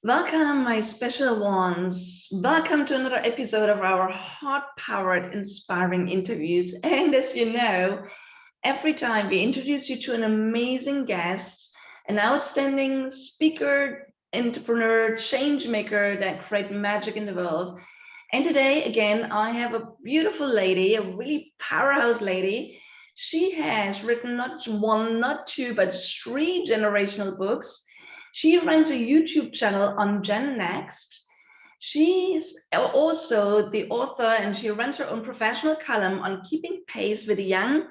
Welcome, my special ones. Welcome to another episode of our heart-powered, inspiring interviews. And as you know, every time we introduce you to an amazing guest, an outstanding speaker, entrepreneur, change maker that create magic in the world. And today, again, I have a beautiful lady, a really powerhouse lady. She has written not one, not two, but three generational books. She runs a YouTube channel on Gen Next. She's also the author and she runs her own professional column on keeping pace with the young.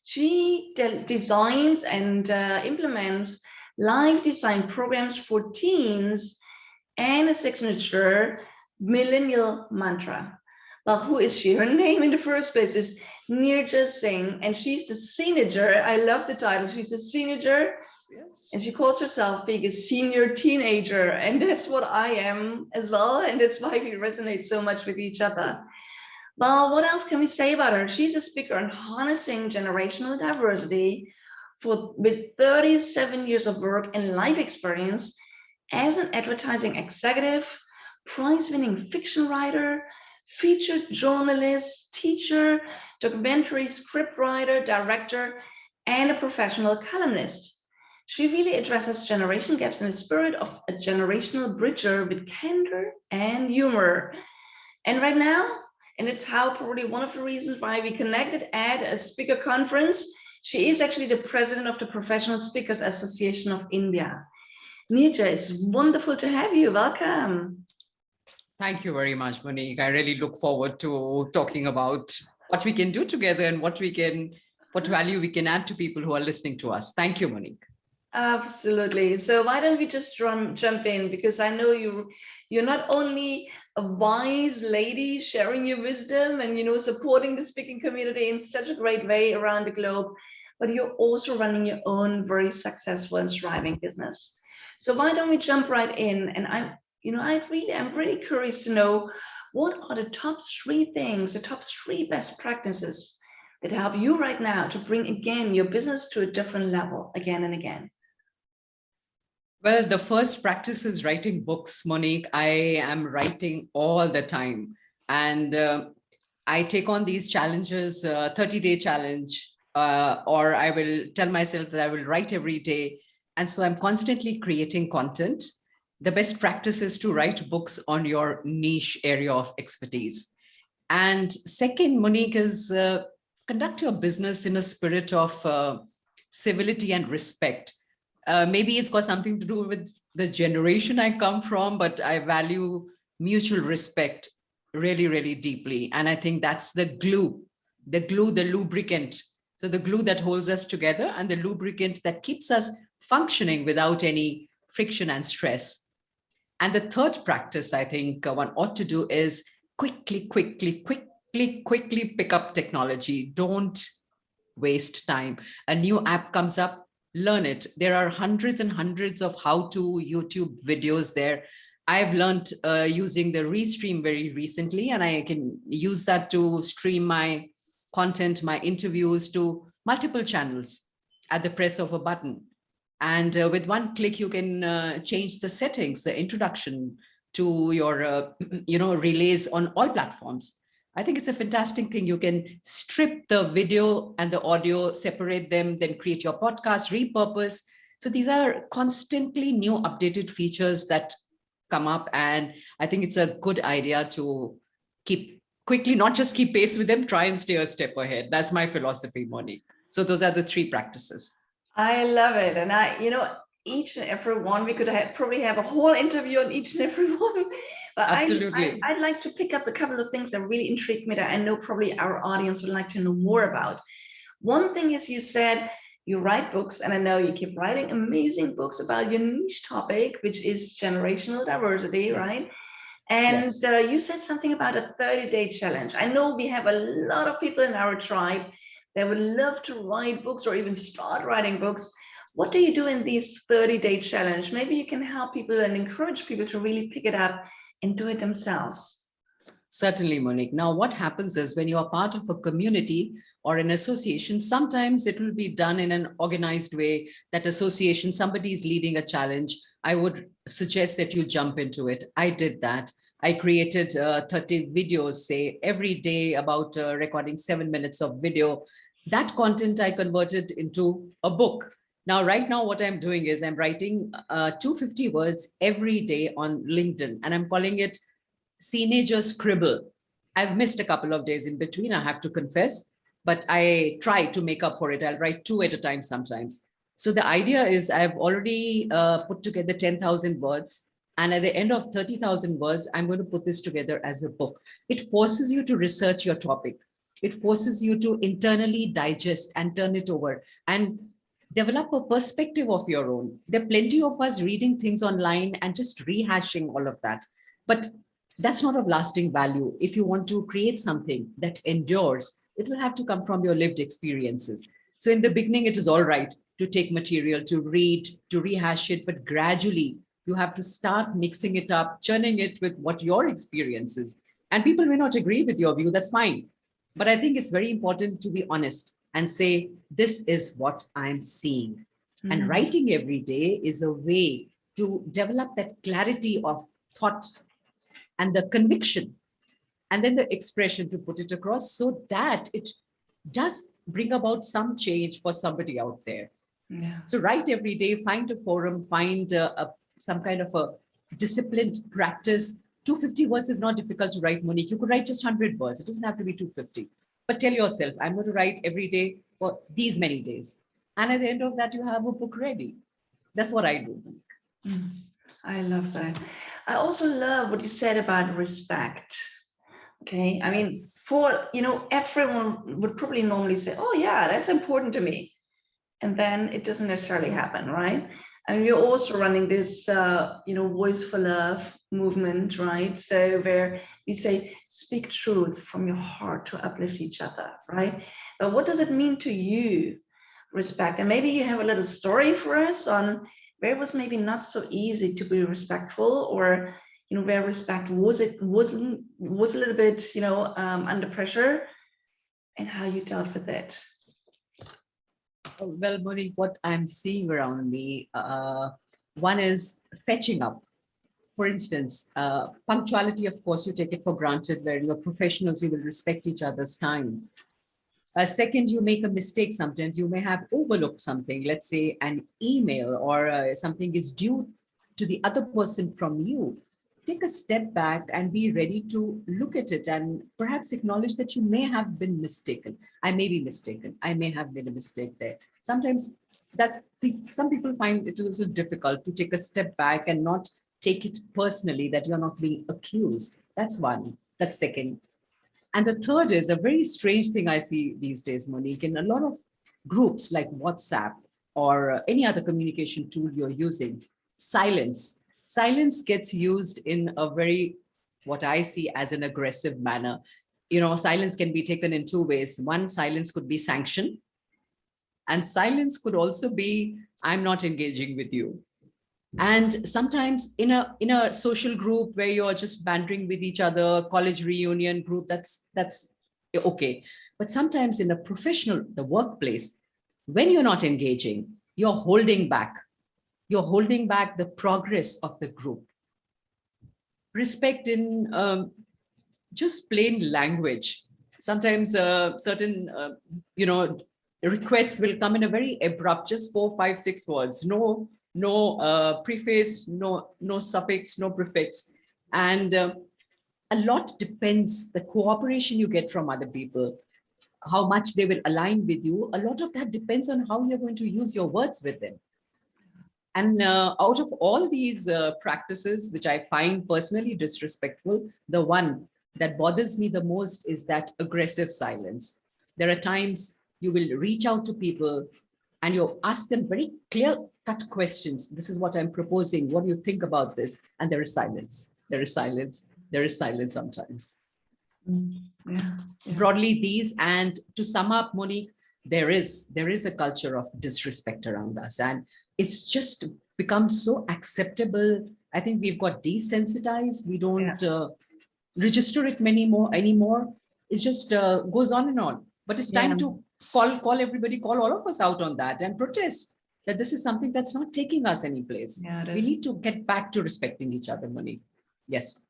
She designs and implements live design programs for teens and a signature Millennial Mantra. Well, who is she? Her name in the first place is Neerja Singh, and she's the Seenager. I love the title. She's a Seenager, yes. And she calls herself being a senior teenager, and that's what I am as well, and that's why we resonate so much with each other. Well, what else can we say about her? She's a speaker on harnessing generational diversity with 37 years of work and life experience as an advertising executive, prize-winning fiction writer, featured journalist, teacher, documentary scriptwriter, director, and a professional columnist. She really addresses generation gaps in the spirit of a generational bridger with candor and humor. And right now, and it's how probably one of the reasons why we connected at a speaker conference, she is actually the president of the Professional Speakers Association of India. Neerja, it's wonderful to have you. Welcome. Thank you very much, Monique. I really look forward to talking about what we can do together and what value we can add to people who are listening to us. Thank you, Monique. Absolutely. So why don't we just jump in? Because I know you're not only a wise lady sharing your wisdom and supporting the speaking community in such a great way around the globe, but you're also running your own very successful and thriving business. So why don't we jump right in? And I'm really curious to know, what are the top three things, the top three best practices that help you right now to bring again your business to a different level again and again? Well, the first practice is writing books, Monique. I am writing all the time. And I take on these challenges, 30-day challenge, or I will tell myself that I will write every day. And so I'm constantly creating content. The best practice is to write books on your niche area of expertise. And second, Monique, is conduct your business in a spirit of civility and respect. Maybe it's got something to do with the generation I come from, but I value mutual respect really, really deeply. And I think that's the lubricant. So the glue that holds us together and the lubricant that keeps us functioning without any friction and stress. And the third practice I think one ought to do is quickly pick up technology. Don't waste time. A new app comes up, learn it. There are hundreds and hundreds of how-to YouTube videos there. I've learned using the Restream very recently, and I can use that to stream my content, my interviews to multiple channels at the press of a button. And with one click, you can change the settings, the introduction to your, relays on all platforms. I think it's a fantastic thing. You can strip the video and the audio, separate them, then create your podcast, repurpose. So these are constantly new updated features that come up. And I think it's a good idea to keep quickly, not just keep pace with them, try and stay a step ahead. That's my philosophy, Monique. So those are the three practices. I love it. And each and every one, we could probably have a whole interview on each and every one. But absolutely. I'd like to pick up a couple of things that really intrigued me that I know probably our audience would like to know more about. One thing is, you said you write books, and I know you keep writing amazing books about your niche topic, which is generational diversity, yes. Right? And yes. You said something about a 30-day challenge. I know we have a lot of people in our tribe that would love to write books or even start writing books. What do you do in these 30-day challenge? Maybe you can help people and encourage people to really pick it up and do it themselves. Certainly, Monique. Now, what happens is when you are part of a community or an association, sometimes it will be done in an organized way. That association, somebody is leading a challenge. I would suggest that you jump into it. I did that. I created 30 videos, say, every day about recording 7 minutes of video. That content I converted into a book. Now, right now, what I'm doing is I'm writing 250 words every day on LinkedIn, and I'm calling it Seenager Scribble. I've missed a couple of days in between, I have to confess, but I try to make up for it. I'll write 2 at a time sometimes. So the idea is I've already put together 10,000 words. And at the end of 30,000 words, I'm going to put this together as a book. It forces you to research your topic. It forces you to internally digest and turn it over and develop a perspective of your own. There are plenty of us reading things online and just rehashing all of that. But that's not of lasting value. If you want to create something that endures, it will have to come from your lived experiences. So in the beginning, it is all right to take material, to read, to rehash it, but gradually you have to start mixing it up, churning it with what your experience is. And people may not agree with your view, that's fine. But I think it's very important to be honest and say, this is what I'm seeing. And writing every day is a way to develop that clarity of thought and the conviction, and then the expression to put it across so that it does bring about some change for somebody out there. Yeah. So write every day, find a forum, find some kind of a disciplined practice. 250 words is not difficult to write, Monique. You could write just 100 words. It doesn't have to be 250. But tell yourself, I'm going to write every day for these many days. And at the end of that, you have a book ready. That's what I do. I love that. I also love what you said about respect. Okay. I mean, for, everyone would probably normally say, oh yeah, that's important to me. And then it doesn't necessarily happen, right? And you're also running this, Voice for Love movement, right? So where we say, speak truth from your heart to uplift each other, right? But what does it mean to you, respect? And maybe you have a little story for us on where it was maybe not so easy to be respectful, or where respect was a little bit under pressure, and how you dealt with it. Well, Monique, what I'm seeing around me, one is fetching up. For instance, punctuality, of course, you take it for granted. Where you're professionals, you will respect each other's time. Second, you make a mistake. Sometimes you may have overlooked something, let's say an email or something is due to the other person from you. Take a step back and be ready to look at it and perhaps acknowledge that you may have been mistaken. I may be mistaken. I may have made a mistake there. Sometimes some people find it a little difficult to take a step back and not take it personally that you're not being accused. That's one. That's second. And the third is a very strange thing I see these days, Monique, in a lot of groups like WhatsApp or any other communication tool you're using. Silence. Silence gets used in a very, what I see as an aggressive manner. Silence can be taken in 2 ways. One, silence could be sanction. And silence could also be, I'm not engaging with you. And sometimes in a social group where you're just bantering with each other, college reunion group, that's okay. But sometimes in a professional, the workplace, when you're not engaging, you're holding back. You're holding back the progress of the group. Respect in just plain language. Sometimes certain, requests will come in a very abrupt, just 4, 5, 6 words. No preface, no suffix, no prefix. And a lot depends, the cooperation you get from other people, how much they will align with you. A lot of that depends on how you're going to use your words with them. And out of all these practices, which I find personally disrespectful, the one that bothers me the most is that aggressive silence. There are times you will reach out to people and you ask them very clear-cut questions. This is what I'm proposing. What do you think about this? And there is silence. There is silence. There is silence sometimes. Yeah. Broadly, these, and to sum up, Monique, there is a culture of disrespect around us, and it's just become so acceptable. I think we've got desensitized. We don't register it anymore. It's just goes on and on. But it's time to call everybody, call all of us out on that and protest that this is something that's not taking us any place. We need to get back to respecting each other, Monique. Yes.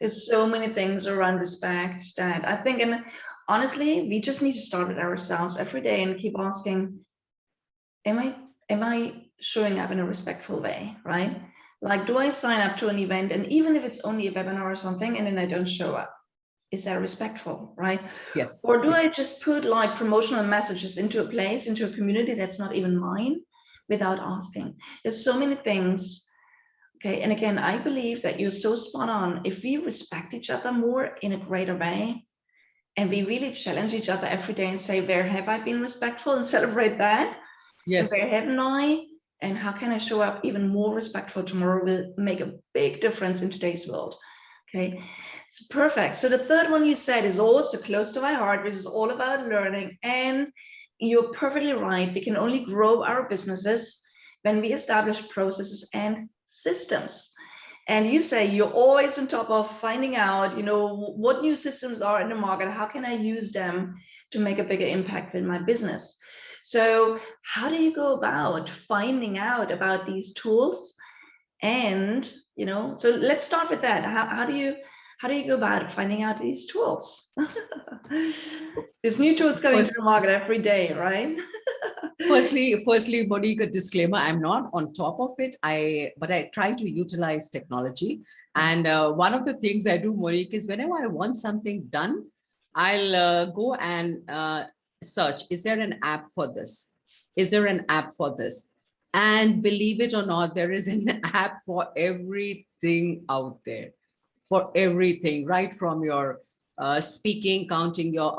There's so many things around respect that I think, and honestly, we just need to start with ourselves every day and keep asking, am I showing up in a respectful way, right? Like, do I sign up to an event, and even if it's only a webinar or something, and then I don't show up, is that respectful, right? Yes. Or do I just put like promotional messages into a place, into a community that's not even mine, without asking? There's so many things. Okay, and again, I believe that you're so spot on. If we respect each other more in a greater way, and we really challenge each other every day and say, where have I been respectful, and celebrate that? Yes. And where haven't I? And how can I show up even more respectful tomorrow will make a big difference in today's world. Okay, so perfect. So the third one you said is also close to my heart, which is all about learning. And you're perfectly right. We can only grow our businesses when we establish processes and systems. And you say you're always on top of finding out, what new systems are in the market. How can I use them to make a bigger impact in my business? So how do you go about finding out about these tools? And, so let's start with that. How do you go about finding out these tools? There's new tools coming to the market every day, right? Firstly, Monique, a disclaimer, I'm not on top of it, but I try to utilize technology. And one of the things I do, Monique, is whenever I want something done, I'll go and search, is there an app for this? Is there an app for this? And believe it or not, there is an app for everything out there, for everything, right from your speaking, counting your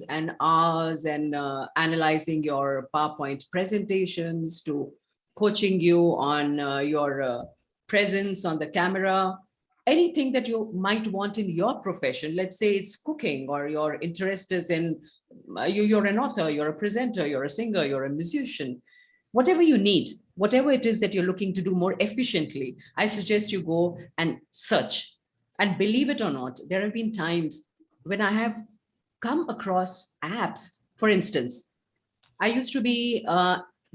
and hours, and analyzing your PowerPoint presentations, to coaching you on your presence on the camera, anything that you might want in your profession. Let's say it's cooking, or your interest is in, you're an author, you're a presenter, you're a singer, you're a musician, whatever you need, whatever it is that you're looking to do more efficiently, I suggest you go and search. And believe it or not, there have been times when I have come across apps. For instance, I used to be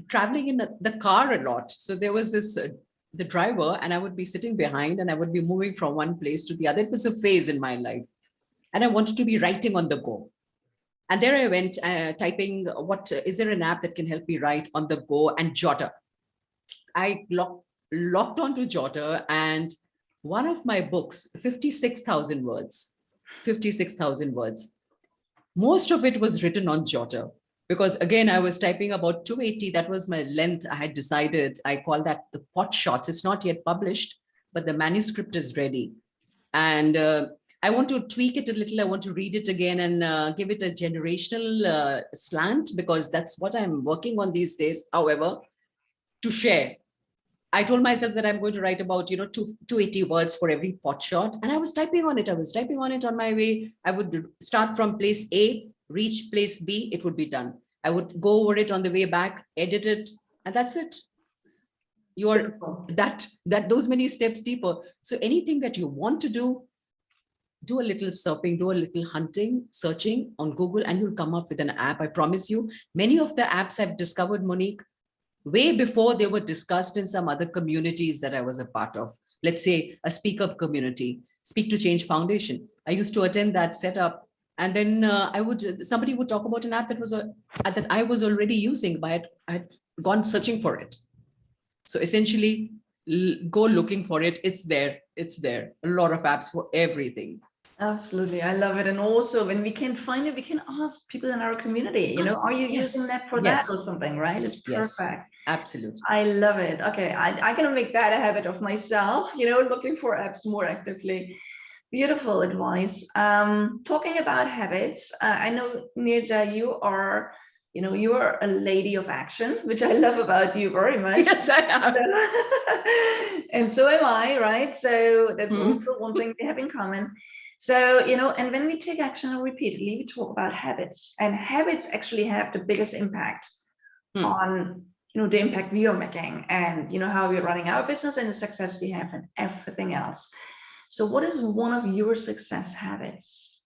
traveling in the car a lot. So there was this, the driver, and I would be sitting behind, and I would be moving from one place to the other. It was a phase in my life. And I wanted to be writing on the go. And there I went typing, is there an app that can help me write on the go, and Jotter. I locked onto Jotter, and one of my books, 56,000 words, 56,000 words. Most of it was written on Jotter, because again, I was typing about 280. That was my length. I had decided, I call that the pot shots. It's not yet published, but the manuscript is ready. And I want to tweak it a little. I want to read it again and give it a generational slant, because that's what I'm working on these days. However, to share, I told myself that I'm going to write about, 280 words for every pot shot. And I was typing on it. I was typing on it on my way. I would start from place A, reach place B, it would be done. I would go over it on the way back, edit it, and that's it. You're those many steps deeper. So anything that you want to do a little surfing, do a little hunting, searching on Google, and you'll come up with an app. I promise you, many of the apps I've discovered, Monique, way before they were discussed in some other communities that I was a part of. Let's say a speaker community, Speak to Change Foundation. I used to attend that setup, and then somebody would talk about an app that I was already using, but I had gone searching for it. So essentially, go looking for it. It's there. It's there. A lot of apps for everything. Absolutely. I love it. And also, when we can't find it, we can ask people in our community, are you using that for that or something, right? It's perfect. Yes, absolutely. I love it. Okay. I can make that a habit of myself, looking for apps more actively. Beautiful advice. Talking about habits, I know, Neerja, you are a lady of action, which I love about you very much. Yes, I am. And so am I, right? So that's also one thing we have in common. So, and when we take action repeatedly, we talk about habits, and habits actually have the biggest impact on, the impact we are making, and, how we're running our business and the success we have and everything else. So what is one of your success habits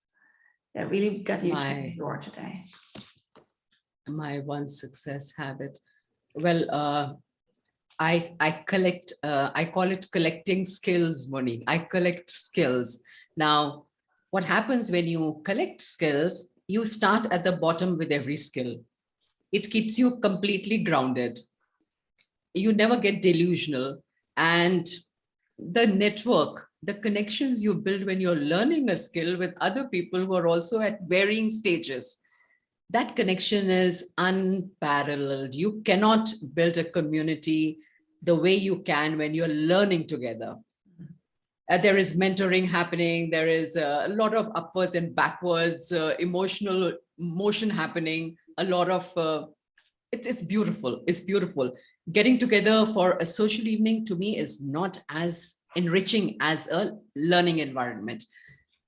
that really got you to where you are today? My one success habit. Well, I collect, I call it collecting skills, Monique. I collect skills. Now, what happens when you collect skills, you start at the bottom with every skill. It keeps you completely grounded. You never get delusional. And the network, the connections you build when you're learning a skill with other people who are also at varying stages, that connection is unparalleled. You cannot build a community the way you can when you're learning together. There is mentoring happening. There is a lot of upwards and backwards emotional motion happening. A lot of, it's beautiful. It's beautiful. Getting together for a social evening to me is not as enriching as a learning environment.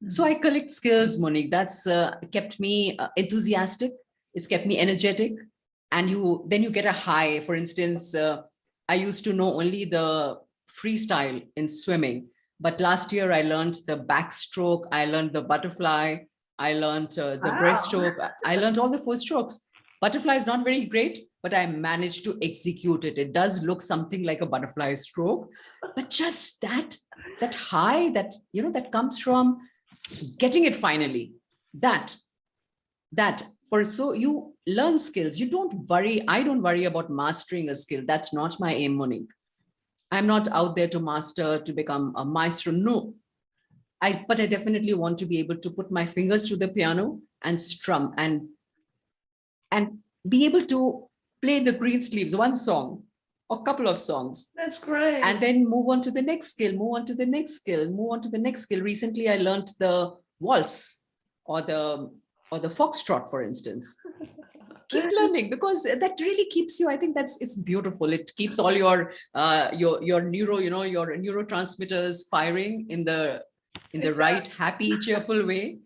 So I collect skills, Monique. That's kept me enthusiastic. It's kept me energetic. And then you get a high. For instance, I used to know only the freestyle in swimming. But last year I learned the backstroke. I learned the butterfly. I learned the breaststroke. I learned all the 4 strokes. Butterfly is not very great, but I managed to execute it. It does look something like a butterfly stroke, but just that high that comes from getting it finally. So you learn skills. You don't worry. I don't worry about mastering a skill. That's not my aim, Monique. I'm not out there to master, to become a maestro. No, but I definitely want to be able to put my fingers to the piano and strum and be able to play the green sleeves, one song or couple of songs. That's great. And then move on to the next skill, move on to the next skill, move on to the next skill. Recently, I learned the waltz or the foxtrot, for instance. Keep learning, because that really keeps you. I think it's beautiful. It keeps all your neurotransmitters firing in the right, happy, cheerful way.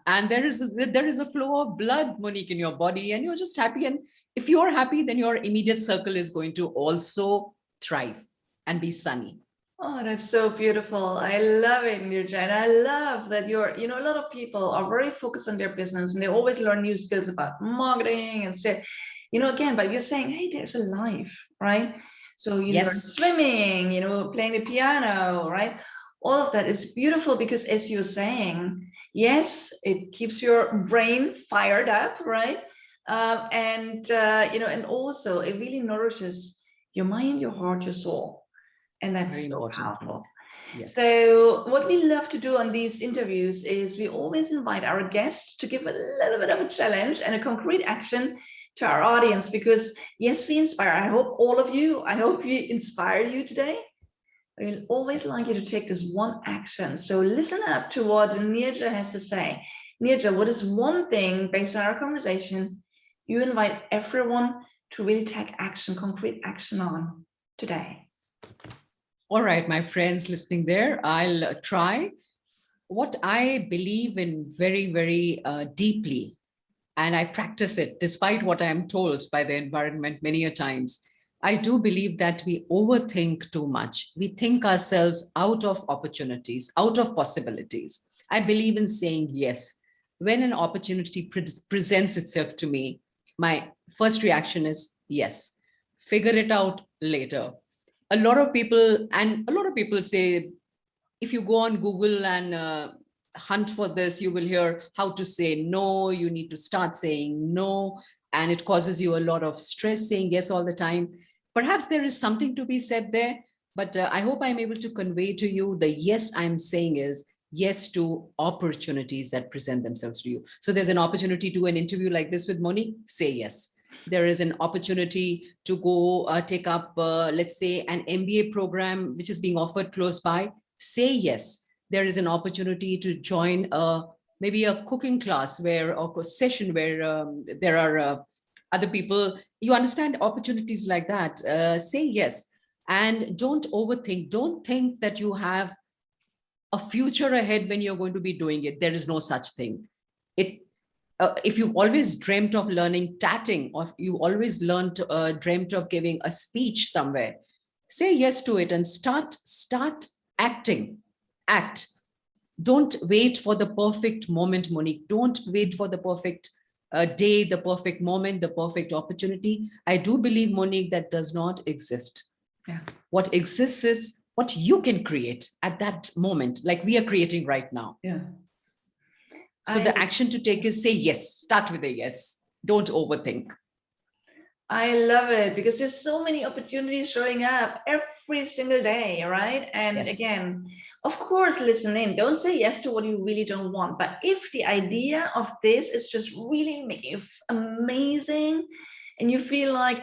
And there is a flow of blood, Monique, in your body, and you're just happy. And if you're happy, then your immediate circle is going to also thrive and be sunny. Oh, that's so beautiful. I love it, Neerja. And I love that a lot of people are very focused on their business and they always learn new skills about marketing and say, again, but you're saying, hey, there's a life, right? So you learn swimming, playing the piano, right? All of that is beautiful because, as you're saying, yes, it keeps your brain fired up, right? And also it really nourishes your mind, your heart, your soul. And that's very so powerful. Yes. So what we love to do on these interviews is we always invite our guests to give a little bit of a challenge and a concrete action to our audience, because yes, we inspire. I hope we inspire you today. We'll always like you to take this one action. So listen up to what Neerja has to say. Neerja, what is one thing based on our conversation you invite everyone to really take action, concrete action on today? All right, my friends listening there, I'll try what I believe in very, very deeply, and I practice it despite what I'm told by the environment many a times. I do believe that we overthink too much. We think ourselves out of opportunities, out of possibilities. I believe in saying yes. When an opportunity presents itself to me, my first reaction is yes. Figure it out later. A lot of people say, if you go on Google and hunt for this, you will hear how to say no. You need to start saying no. And it causes you a lot of stress saying yes all the time. Perhaps there is something to be said there, but I hope I'm able to convey to you the yes I'm saying is yes to opportunities that present themselves to you. So there's an opportunity to do an interview like this with Monique, say yes. There is an opportunity to go take up, let's say, an MBA program which is being offered close by. Say yes. There is an opportunity to join maybe a cooking class or a session where there are other people. You understand opportunities like that. Say yes. And don't overthink. Don't think that you have a future ahead when you're going to be doing it. There is no such thing. If you've always dreamt of learning tatting, or you always dreamt of giving a speech somewhere, say yes to it and start acting. act. Don't wait for the perfect moment, Monique. Don't wait for the perfect day, the perfect moment, the perfect opportunity. I do believe, Monique, that does not exist. Yeah. What exists is what you can create at that moment, like we are creating right now. Yeah. So the action to take is say yes. Start with a yes. Don't overthink. I love it, because there's so many opportunities showing up every single day, right? And Yes. again, of course, listen in. Don't say yes to what you really don't want. But if the idea of this is just really making you amazing, and you feel like,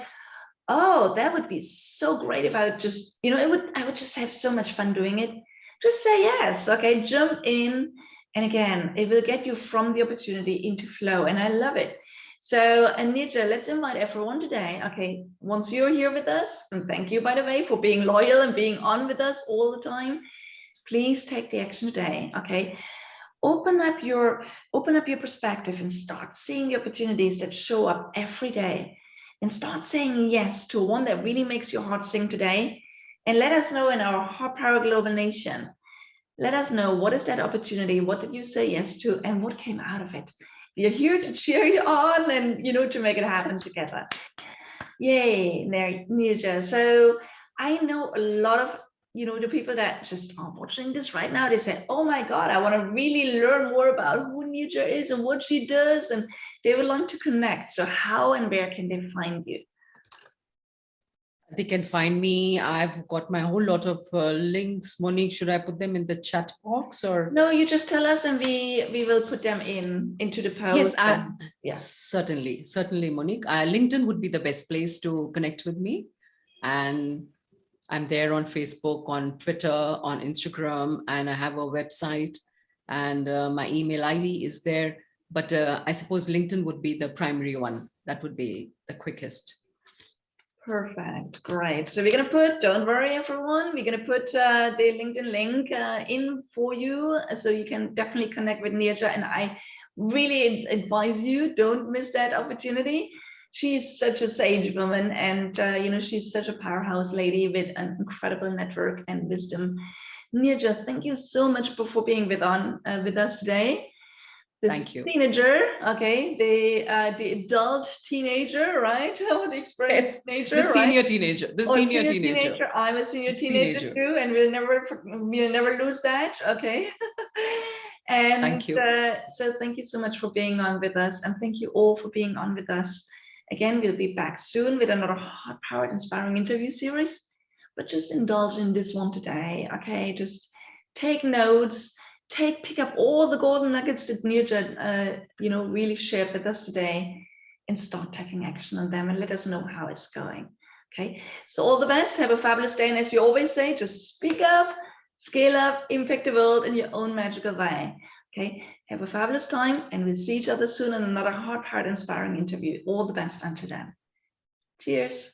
oh, that would be so great if I would just, I would just have so much fun doing it. Just say yes. Okay, jump in. And again, it will get you from the opportunity into flow. And I love it. So, Neerja, let's invite everyone today. Okay, once you're here with us, and thank you, by the way, for being loyal and being on with us all the time. Please take the action today. Okay, open up your perspective and start seeing the opportunities that show up every day, and start saying yes to one that really makes your heart sing today. And let us know in our Heart Power Global Nation. Let us know, what is that opportunity? What did you say yes to, and what came out of it? We are here to cheer you on and, to make it happen together. Yay, Neerja. So I know a lot of, the people that just are watching this right now, they say, oh my God, I want to really learn more about who Neerja is and what she does, and they would like to connect. So how and where can they find you? They can find me. I've got my whole lot of links. Monique, should I put them in the chat box or? No, you just tell us and we will put them into the post. Yes, certainly, Monique. LinkedIn would be the best place to connect with me. And I'm there on Facebook, on Twitter, on Instagram, and I have a website, and my email ID is there. But I suppose LinkedIn would be the primary one. That would be the quickest. Perfect. Great. So we're going to put, don't worry, everyone, we're going to put the LinkedIn link in for you, so you can definitely connect with Neerja. And I really advise you, don't miss that opportunity. She's such a sage woman, and she's such a powerhouse lady with an incredible network and wisdom. Neerja, thank you so much for being with us today. Thank you. Seenager, okay, the adult teenager, right? How would express yes, teenager, the senior right? teenager, the senior teenager. I'm a senior teenager too, and we'll never lose that. Okay. And thank you. So thank you so much for being on with us, and thank you all for being on with us. Again, we'll be back soon with another heart-powered, inspiring interview series. But just indulge in this one today, okay? Just take notes. Pick up all the golden nuggets that Neerja, really shared with us today, and start taking action on them, and let us know how it's going. Okay, so all the best. Have a fabulous day, and as we always say, just speak up, scale up, impact the world in your own magical way. Okay, have a fabulous time, and we'll see each other soon in another heart-inspiring interview. All the best until then. Cheers.